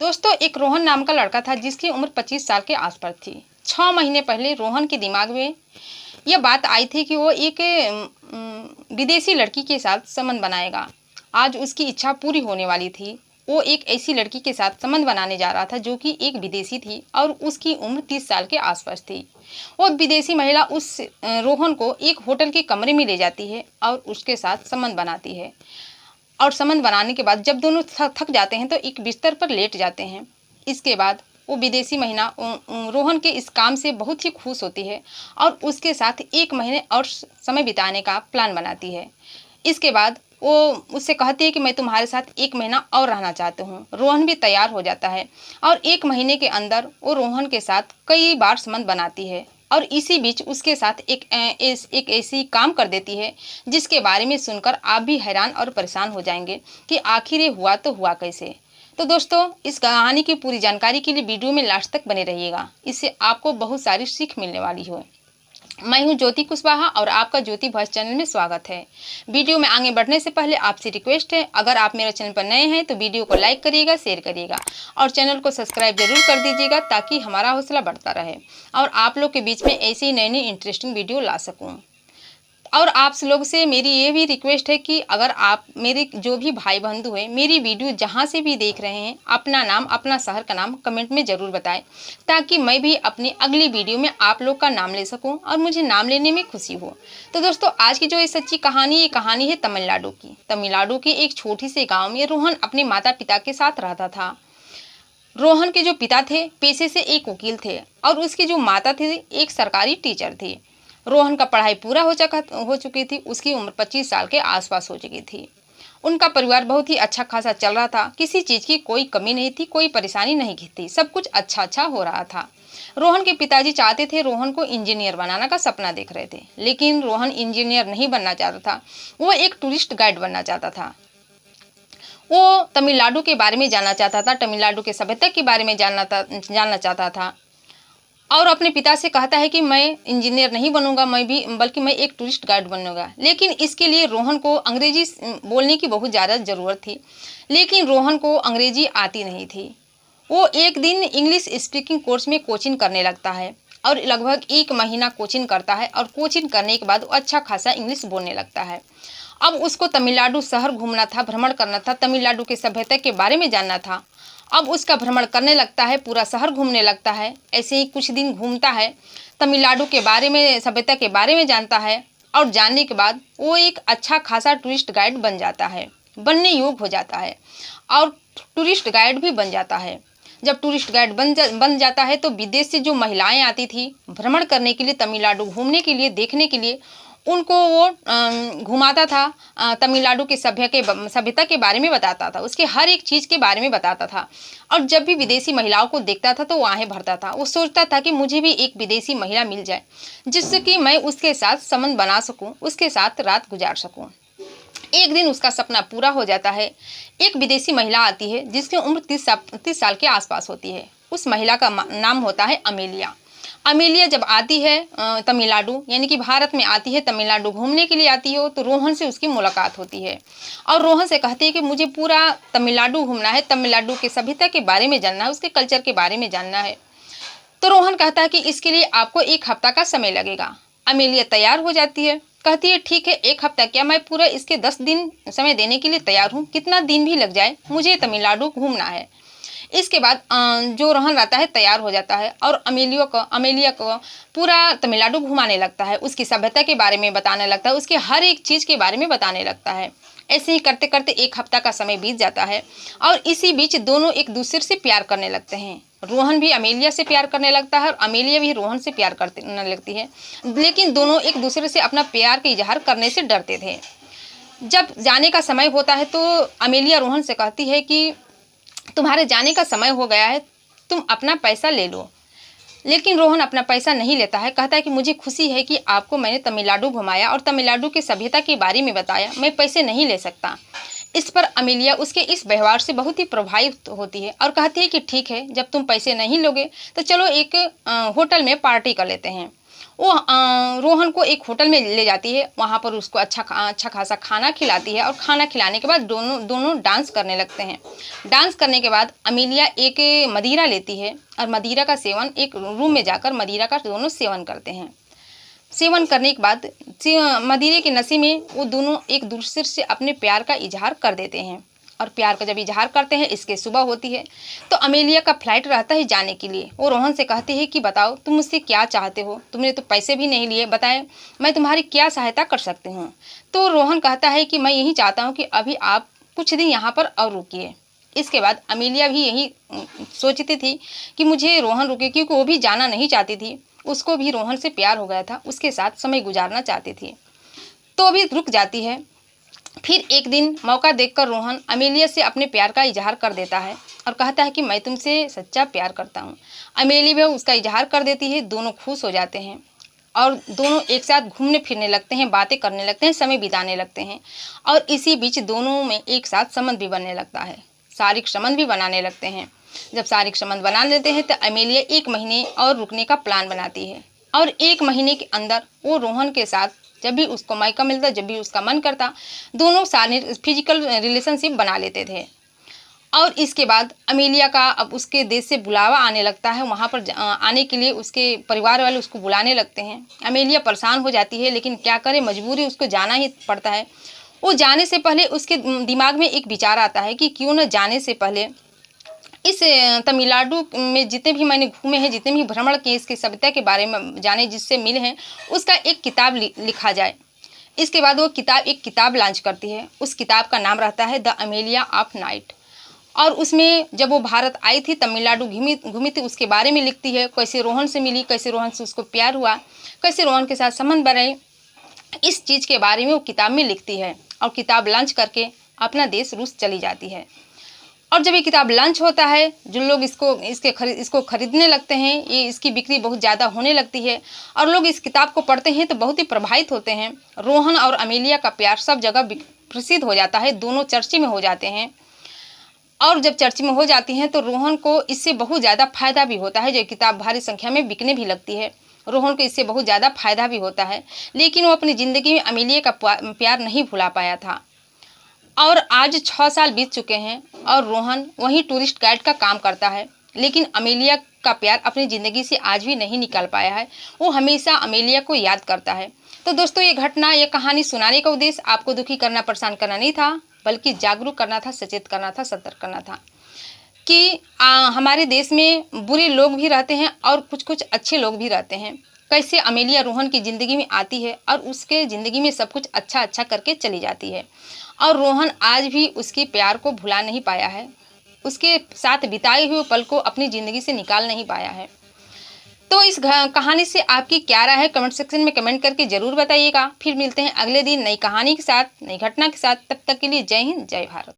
दोस्तों, एक रोहन नाम का लड़का था जिसकी उम्र 25 साल के आसपास थी। 6 महीने पहले रोहन के दिमाग में यह बात आई थी कि वो एक विदेशी लड़की के साथ संबंध बनाएगा। आज उसकी इच्छा पूरी होने वाली थी। वो एक ऐसी लड़की के साथ संबंध बनाने जा रहा था जो कि एक विदेशी थी और उसकी उम्र 30 साल के आसपास थी। वो विदेशी महिला उस रोहन को एक होटल के कमरे में ले जाती है और उसके साथ संबंध बनाती है। और संबंध बनाने के बाद जब दोनों थक जाते हैं तो एक बिस्तर पर लेट जाते हैं। इसके बाद वो विदेशी महिला रोहन के इस काम से बहुत ही खुश होती है और उसके साथ 1 महीने और समय बिताने का प्लान बनाती है। इसके बाद वो उससे कहती है कि मैं तुम्हारे साथ 1 महीना और रहना चाहती हूँ। रोहन भी तैयार हो जाता है और 1 महीने के अंदर वो रोहन के साथ कई बार संबंध बनाती है और इसी बीच उसके साथ एक ऐसी काम कर देती है जिसके बारे में सुनकर आप भी हैरान और परेशान हो जाएंगे कि आखिर ये हुआ तो हुआ कैसे। तो दोस्तों, इस कहानी की पूरी जानकारी के लिए वीडियो में लास्ट तक बने रहिएगा। इससे आपको बहुत सारी सीख मिलने वाली है। मैं हूं ज्योति कुशवाहा और आपका ज्योति वॉइस चैनल में स्वागत है। वीडियो में आगे बढ़ने से पहले आपसे रिक्वेस्ट है, अगर आप मेरे चैनल पर नए हैं तो वीडियो को लाइक करिएगा, शेयर करिएगा और चैनल को सब्सक्राइब जरूर कर दीजिएगा ताकि हमारा हौसला बढ़ता रहे और आप लोग के बीच में ऐसी नई नई इंटरेस्टिंग वीडियो ला सकूँ। और आप लोग से मेरी ये भी रिक्वेस्ट है कि अगर आप मेरे जो भी भाई बंधु हैं मेरी वीडियो जहाँ से भी देख रहे हैं, अपना नाम अपना शहर का नाम कमेंट में ज़रूर बताएं ताकि मैं भी अपनी अगली वीडियो में आप लोग का नाम ले सकूं और मुझे नाम लेने में खुशी हो। तो दोस्तों, आज की जो ये सच्ची कहानी, ये कहानी है तमिलनाडु की। तमिलनाडु के एक छोटी से गाँव में रोहन अपने माता पिता के साथ रहता था। रोहन के जो पिता थे पेशे से एक वकील थे और उसकी जो माता थी एक सरकारी टीचर थी। रोहन का पढ़ाई पूरा हो चुकी थी। उसकी उम्र 25 साल के आसपास हो चुकी थी। उनका परिवार बहुत ही अच्छा खासा चल रहा था। किसी चीज़ की कोई कमी नहीं थी, कोई परेशानी नहीं थी, सब कुछ अच्छा अच्छा हो रहा था। रोहन के पिताजी चाहते थे, रोहन को इंजीनियर बनाने का सपना देख रहे थे, लेकिन रोहन इंजीनियर नहीं बनना चाहता था। वो एक टूरिस्ट गाइड बनना चाहता था। वो तमिलनाडु के बारे में जानना चाहता था, तमिलनाडु के सभ्यता के बारे में जानना चाहता था और अपने पिता से कहता है कि मैं इंजीनियर नहीं बनूंगा, बल्कि मैं एक टूरिस्ट गाइड बनूंगा। लेकिन इसके लिए रोहन को अंग्रेजी बोलने की बहुत ज़्यादा ज़रूरत थी, लेकिन रोहन को अंग्रेजी आती नहीं थी। वो एक दिन इंग्लिश स्पीकिंग कोर्स में कोचिंग करने लगता है और लगभग 1 महीना कोचिंग करता है और कोचिंग करने के बाद वो अच्छा खासा इंग्लिश बोलने लगता है। अब उसको तमिलनाडु शहर घूमना था, भ्रमण करना था, तमिलनाडु के सभ्यता के बारे में जानना था। अब उसका भ्रमण करने लगता है, पूरा शहर घूमने लगता है। ऐसे ही कुछ दिन घूमता है, तमिलनाडु के बारे में, सभ्यता के बारे में जानता है और जानने के बाद वो एक अच्छा खासा टूरिस्ट गाइड बन जाता है, बनने योग्य हो जाता है और टूरिस्ट गाइड भी बन जाता है। जब टूरिस्ट गाइड बन जाता है तो विदेश से जो महिलाएं आती थी भ्रमण करने के लिए, तमिलनाडु घूमने के लिए, देखने के लिए, उनको वो घुमाता था। तमिलनाडु के सभ्यता के बारे में बताता था, उसके हर एक चीज़ के बारे में बताता था। और जब भी विदेशी महिलाओं को देखता था तो वो आहें भरता था। वो सोचता था कि मुझे भी एक विदेशी महिला मिल जाए जिससे कि मैं उसके साथ संबंध बना सकूं, उसके साथ रात गुजार सकूं। एक दिन उसका सपना पूरा हो जाता है। एक विदेशी महिला आती है जिसकी उम्र 30 साल के आसपास होती है। उस महिला का नाम होता है अमेलिया। अमेलिया जब आती है तमिलनाडु, यानी कि भारत में आती है, तमिलनाडु घूमने के लिए आती हो, तो रोहन से उसकी मुलाकात होती है और रोहन से कहती है कि मुझे पूरा तमिलनाडु घूमना है, तमिलनाडु के सभ्यता के बारे में जानना है, उसके कल्चर के बारे में जानना है। तो रोहन कहता है कि इसके लिए आपको 1 हफ्ता का समय लगेगा। अमेलिया तैयार हो जाती है, कहती है ठीक है, 1 हफ्ता क्या, मैं पूरा इसके 10 दिन समय देने के लिए तैयार हूँ, कितना दिन भी लग जाए, मुझे तमिलनाडु घूमना है। इसके बाद जो रोहन रहता है तैयार हो जाता है और अमेलिया को पूरा तमिलनाडु घुमाने लगता है, उसकी सभ्यता के बारे में बताने लगता है, उसके हर एक चीज़ के बारे में बताने लगता है। ऐसे ही करते करते 1 हफ्ता का समय बीत जाता है और इसी बीच दोनों एक दूसरे से प्यार करने लगते हैं। रोहन भी अमेलिया से प्यार करने लगता है और अमेलिया भी रोहन से प्यार करने लगती है, लेकिन दोनों एक दूसरे से अपना प्यार का इजहार करने से डरते थे। जब जाने का समय होता है तो अमेलिया रोहन से कहती है कि तुम्हारे जाने का समय हो गया है, तुम अपना पैसा ले लो। लेकिन रोहन अपना पैसा नहीं लेता है, कहता है कि मुझे खुशी है कि आपको मैंने तमिलनाडु घुमाया और तमिलनाडु की सभ्यता के बारे में बताया, मैं पैसे नहीं ले सकता। इस पर अमेलिया उसके इस व्यवहार से बहुत ही प्रभावित होती है और कहती है कि ठीक है, जब तुम पैसे नहीं लोगे तो चलो एक होटल में पार्टी कर लेते हैं। वो रोहन को एक होटल में ले जाती है। वहाँ पर उसको अच्छा खासा खाना खिलाती है और खाना खिलाने के बाद दोनों डांस करने लगते हैं। डांस करने के बाद अमेलिया एक मदिरा लेती है और मदिरा का सेवन, एक रूम में जाकर मदिरा का दोनों सेवन करते हैं। सेवन करने के बाद मदिरे के नशे में वो दोनों एक दूसरे से अपने प्यार का इजहार कर देते हैं और प्यार का जब इजहार करते हैं, इसके सुबह होती है तो अमेलिया का फ्लाइट रहता है जाने के लिए। वो रोहन से कहती है कि बताओ तुम मुझसे क्या चाहते हो, तुमने तो पैसे भी नहीं लिए, बताएं मैं तुम्हारी क्या सहायता कर सकती हूँ। तो रोहन कहता है कि मैं यही चाहता हूँ कि अभी आप कुछ दिन यहाँ पर और रुकिए। इसके बाद अमेलिया भी यही सोचती थी कि मुझे रोहन रुके, क्योंकि वो भी जाना नहीं चाहती थी। उसको भी रोहन से प्यार हो गया था, उसके साथ समय गुजारना चाहती थी, तो भी रुक जाती है। फिर एक दिन मौका देखकर रोहन अमेलिया से अपने प्यार का इजहार कर देता है और कहता है कि मैं तुमसे सच्चा प्यार करता हूँ। अमेलिया भी उसका इजहार कर देती है। दोनों खुश हो जाते हैं और दोनों एक साथ घूमने फिरने लगते हैं, बातें करने लगते हैं, समय बिताने लगते हैं और इसी बीच दोनों में एक साथ संबंध भी बनने लगता है, शारीरिक संबंध भी बनाने लगते हैं। जब शारीरिक संबंध बना लेते हैं तो अमेलिया 1 महीने और रुकने का प्लान बनाती है और 1 महीने के अंदर वो रोहन के साथ जब भी उसको मौका मिलता, जब भी उसका मन करता, दोनों शारीरिक फिजिकल रिलेशनशिप बना लेते थे। और इसके बाद अमेलिया का अब उसके देश से बुलावा आने लगता है। वहाँ पर आने के लिए उसके परिवार वाले उसको बुलाने लगते हैं। अमेलिया परेशान हो जाती है, लेकिन क्या करे, मजबूरी, उसको जाना ही पड़ता है। वो जाने से पहले उसके दिमाग में एक विचार आता है कि क्यों न जाने से पहले इस तमिलनाडु में जितने भी मैंने घूमे हैं, जितने भी भ्रमण किए, इसकी सभ्यता के बारे में जाने, जिससे मिले हैं, उसका एक किताब लिखा जाए। इसके बाद वो एक किताब लॉन्च करती है। उस किताब का नाम रहता है द अमेलिया ऑफ नाइट। और उसमें जब वो भारत आई थी, तमिलनाडु घूमी थी, उसके बारे में लिखती है। कैसे रोहन से मिली, कैसे रोहन से उसको प्यार हुआ, कैसे रोहन के साथ संबंध बने, इस चीज़ के बारे में वो किताब में लिखती है और किताब लॉन्च करके अपना देश रूस चली जाती है। और जब ये किताब लॉन्च होता है, जो लोग इसको खरीदने लगते हैं, ये इसकी बिक्री बहुत ज़्यादा होने लगती है और लोग इस किताब को पढ़ते हैं तो बहुत ही प्रभावित होते हैं। रोहन और अमेलिया का प्यार सब जगह प्रसिद्ध हो जाता है, दोनों चर्चा में हो जाते हैं। और जब चर्चा में हो जाती हैं तो रोहन को इससे बहुत ज़्यादा फायदा भी होता है। जो किताब भारी संख्या में बिकने भी लगती है, रोहन को इससे बहुत ज़्यादा फायदा भी होता है। लेकिन वो अपनी ज़िंदगी में अमेलिया का प्यार नहीं भुला पाया था। और आज 6 साल बीत चुके हैं और रोहन वहीं टूरिस्ट गाइड का काम करता है, लेकिन अमेलिया का प्यार अपनी ज़िंदगी से आज भी नहीं निकाल पाया है। वो हमेशा अमेलिया को याद करता है। तो दोस्तों, ये घटना, ये कहानी सुनाने का उद्देश्य आपको दुखी करना, परेशान करना नहीं था, बल्कि जागरूक करना था, सचेत करना था, सतर्क करना था कि हमारे देश में बुरे लोग भी रहते हैं और कुछ अच्छे लोग भी रहते हैं। कैसे अमेलिया रोहन की ज़िंदगी में आती है और उसके ज़िंदगी में सब कुछ अच्छा करके चली जाती है और रोहन आज भी उसके प्यार को भुला नहीं पाया है, उसके साथ बिताए हुए पल को अपनी ज़िंदगी से निकाल नहीं पाया है। तो इस कहानी से आपकी क्या राय है, कमेंट सेक्शन में कमेंट करके ज़रूर बताइएगा। फिर मिलते हैं अगले दिन नई कहानी के साथ, नई घटना के साथ। तब तक के लिए जय हिंद, जय भारत।